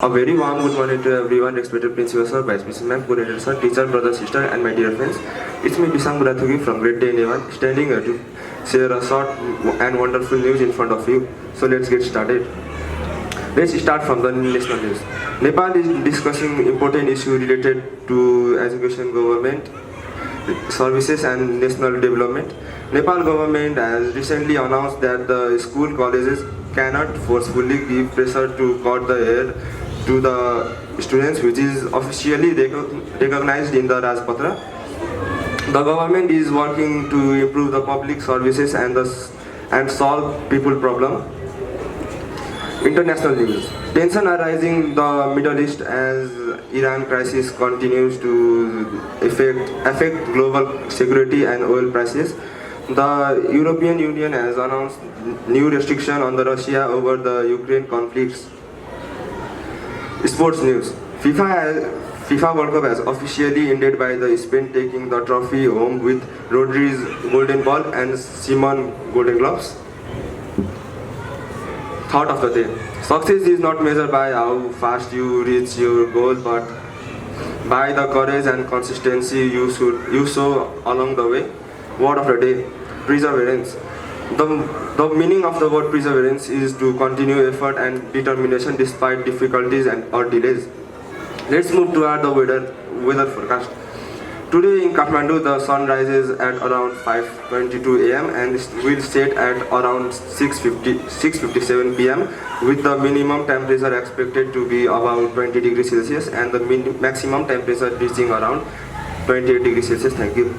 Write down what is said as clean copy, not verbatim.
A very warm good morning to everyone, respected principal sir, vice principal, coordinator sir, teacher, brother, sister, and my dear friends. It's me, Bishank Budhathoki from grade 10 A1, standing here to share a short and wonderful news in front of you. So let's get started. Let's start from the national news. Nepal is discussing important issues related to education, government services, and national development. Nepal government has recently announced that the school colleges cannot forcefully give pressure to cut the air to the students, which is officially recognized in the Rajpatra. The government is working to improve the public services and solve people problem. International news. Tension arising in the Middle East as Iran crisis continues to affect global security and oil prices. The European Union has announced new restriction on the Russia over the Ukraine conflicts. Sports news. FIFA World Cup has officially ended by the Spain taking the trophy home with Rodri's Golden Ball and Simon Golden Gloves. Thought of the day. Success is not measured by how fast you reach your goal, but by the courage and consistency you show along the way. Word of the day, perseverance. The meaning of the word perseverance is to continue effort and determination despite difficulties or delays. Let's move to the weather forecast. Today in Kathmandu, the sun rises at around 5:22 a.m. and will set at around 6:57 p.m. with the minimum temperature expected to be about 20 degrees Celsius and the maximum temperature reaching around 28 degrees Celsius. Thank you.